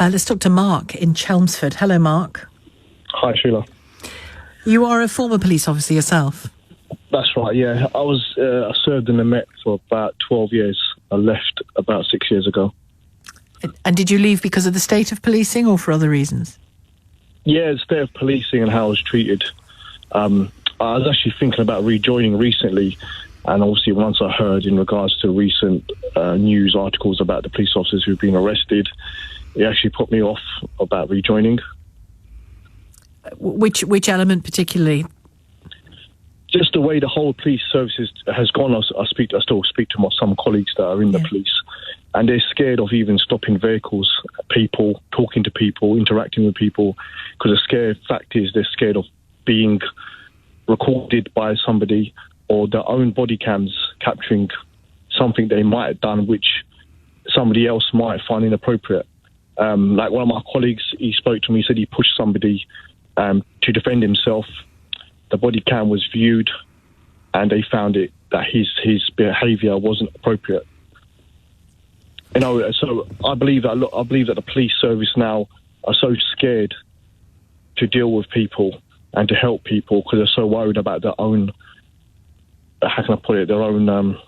Let's talk to Mark in Chelmsford. Hello, Mark. Hi, Sheila. You are a former police officer yourself. That's right, yeah. I served in the Met for about 12 years. I left about 6 years ago. And did you leave because of the state of policing or for other reasons? Yeah, the state of policing and how I was treated. I was actually thinking about rejoining recently, and obviously once I heard in regards to recent news articles about the police officers who've been arrested, it actually put me off about rejoining. Which element particularly? Just the way the whole police services has gone. I still speak to some colleagues that are in the police, and they're scared of even stopping vehicles, people, talking to people, interacting with people, because the fact is they're scared of being recorded by somebody or their own body cams capturing something they might have done which somebody else might find inappropriate. Like one of my colleagues, he spoke to me, he said he pushed somebody to defend himself. The body cam was viewed and they found that his behaviour wasn't appropriate. So I believe that the police service now are so scared to deal with people and to help people because they're so worried about their own, how can I put it, their own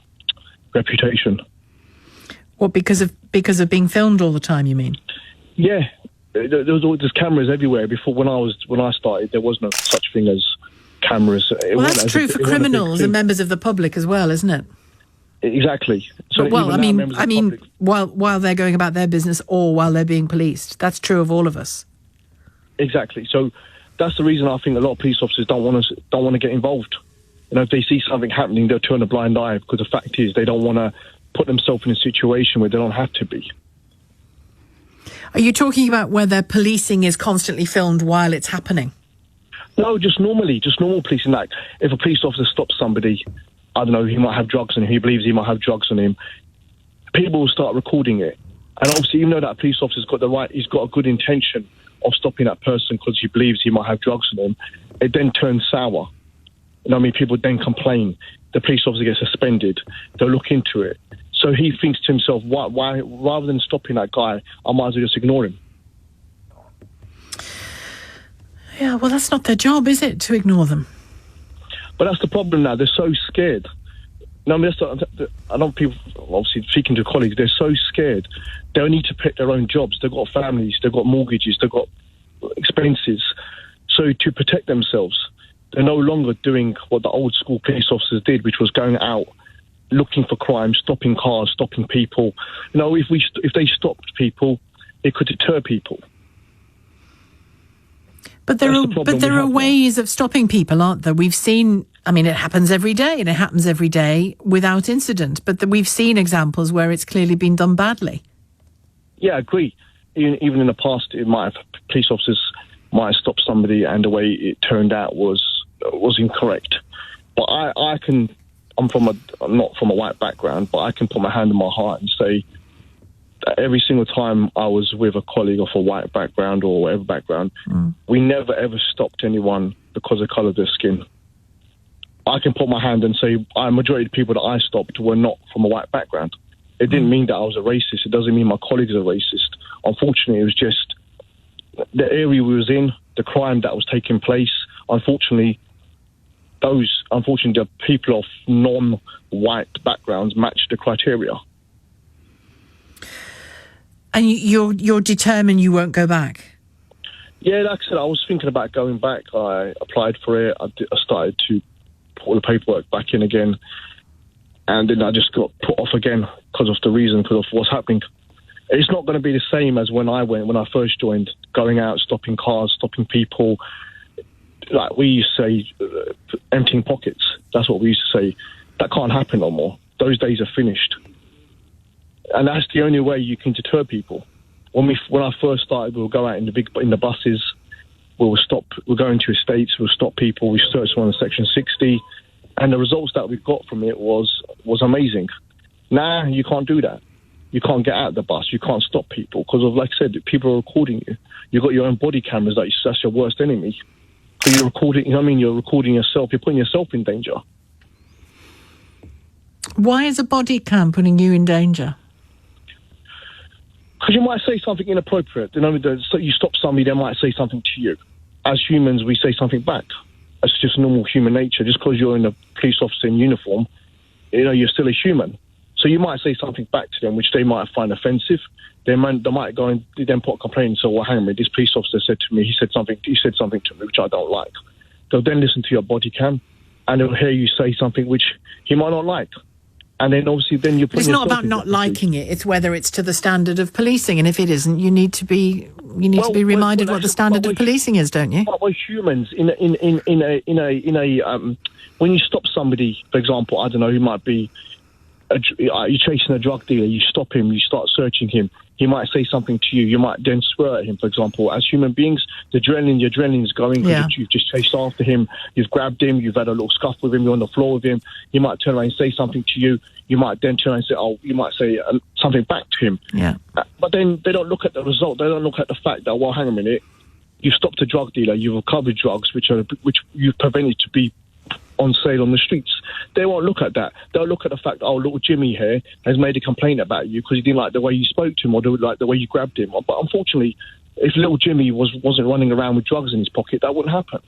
reputation. What, because of being filmed all the time, you mean? Yeah, there's cameras everywhere. Before, when I started, there was no such thing as cameras. Well, that's true for criminals and members of the public as well, isn't it? Exactly. So well, I mean, while they're going about their business or while they're being policed, that's true of all of us. Exactly. So that's the reason I think a lot of police officers don't want to get involved. If they see something happening, they'll turn a blind eye because the fact is they don't want to put themselves in a situation where they don't have to be. Are you talking about where their policing is constantly filmed while it's happening? No, just normal policing. Like if a police officer stops somebody, I don't know, he might have drugs on him, he believes he might have drugs on him, people will start recording it. And obviously, even though that police officer's got he's got a good intention of stopping that person because he believes he might have drugs on him, it then turns sour. People then complain. The police officer gets suspended. They'll look into it. So he thinks to himself, why rather than stopping that guy, I might as well just ignore him. Yeah, well, that's not their job, is it, to ignore them? But that's the problem now. They're so scared. I know people, obviously, speaking to colleagues, they're so scared. They need to pick their own jobs. They've got families, they've got mortgages, they've got expenses. So to protect themselves, they're no longer doing what the old school police officers did, which was going out, looking for crime, stopping cars, stopping people. If they stopped people, it could deter people. But there are ways of stopping people, aren't there? We've seen, it happens every day, and it happens every day without incident. But we've seen examples where it's clearly been done badly. Yeah, I agree. Even in the past, police officers might have stopped somebody, and the way it turned out was incorrect. But I'm not from a white background, but I can put my hand on my heart and say that every single time I was with a colleague of a white background or whatever background, we never ever stopped anyone because of the colour of their skin. I can put my hand and say a majority of people that I stopped were not from a white background. It didn't mean that I was a racist. It doesn't mean my colleagues are racist. Unfortunately, it was just the area we was in, the crime that was taking place. Unfortunately, the people of non-white backgrounds matched the criteria. And you're determined you won't go back? Yeah, like I said, I was thinking about going back. I applied for it. I started to put the paperwork back in again. And then I just got put off again because of what's happening. It's not going to be the same as when I first joined, going out, stopping cars, stopping people. Like we used to say, emptying pockets. That's what we used to say. That can't happen no more. Those days are finished. And that's the only way you can deter people. When I first started, we'll go out in the buses. We'll go into estates. We'll stop people. We search them on Section 60, and the results that we got from it was amazing. Now you can't do that. You can't get out of the bus. You can't stop people because of, like I said, people are recording you. You've got your own body cameras. That's your worst enemy. So you're recording. You're recording yourself. You're putting yourself in danger. Why is a body cam putting you in danger? Because you might say something inappropriate. So you stop somebody, they might say something to you. As humans, we say something back. That's just normal human nature. Just because you're in a police officer in uniform, you're still a human. So you might say something back to them, which they might find offensive. They might go and then put a complaint and say, well, hang on a minute, this police officer said to me, he said something to me, which I don't like. They'll then listen to your body cam, and they'll hear you say something which he might not like. And then obviously then you're putting... It's not about not liking it, it's whether it's to the standard of policing. And if it isn't, you need to be reminded what the standard of policing is, don't you? But we're humans when you stop somebody, for example, I don't know, who might be you're chasing a drug dealer, you stop him, you start searching him, he might say something to you, you might then swear at him, for example. As human beings, your adrenaline is going because you've just chased after him, you've grabbed him, you've had a little scuff with him, you're on the floor with him, he might turn around and say something to you, you might then turn around and say, you might say something back to him. Yeah. But then they don't look at the result, they don't look at the fact that, well, hang a minute, you've stopped a drug dealer, you've recovered drugs which you've prevented to be on sale on the streets. They won't look at that. They'll look at the fact, little Jimmy here has made a complaint about you because he didn't like the way you spoke to him or like the way you grabbed him. But unfortunately, if little Jimmy wasn't running around with drugs in his pocket, that wouldn't happen.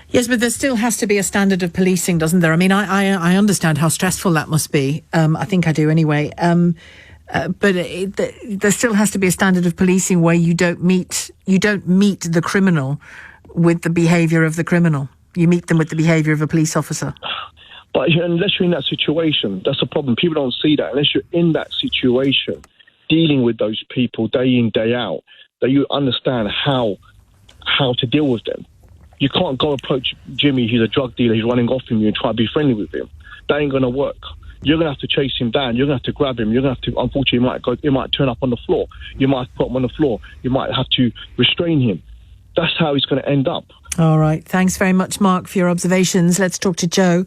Yes, but there still has to be a standard of policing, doesn't there? I mean, I understand how stressful that must be. I think I do anyway. But there still has to be a standard of policing where you don't meet the criminal with the behaviour of the criminal. You meet them with the behaviour of a police officer. But unless you're in that situation, that's a problem. People don't see that. Unless you're in that situation, dealing with those people day in, day out, that you understand how to deal with them. You can't go approach Jimmy, who's a drug dealer, he's running off from you, and try to be friendly with him. That ain't going to work. You're going to have to chase him down. You're going to have to grab him. You're going to have to, unfortunately, he might turn up on the floor. You might put him on the floor. You might have to restrain him. That's how it's going to end up. All right. Thanks very much, Mark, for your observations. Let's talk to Joe.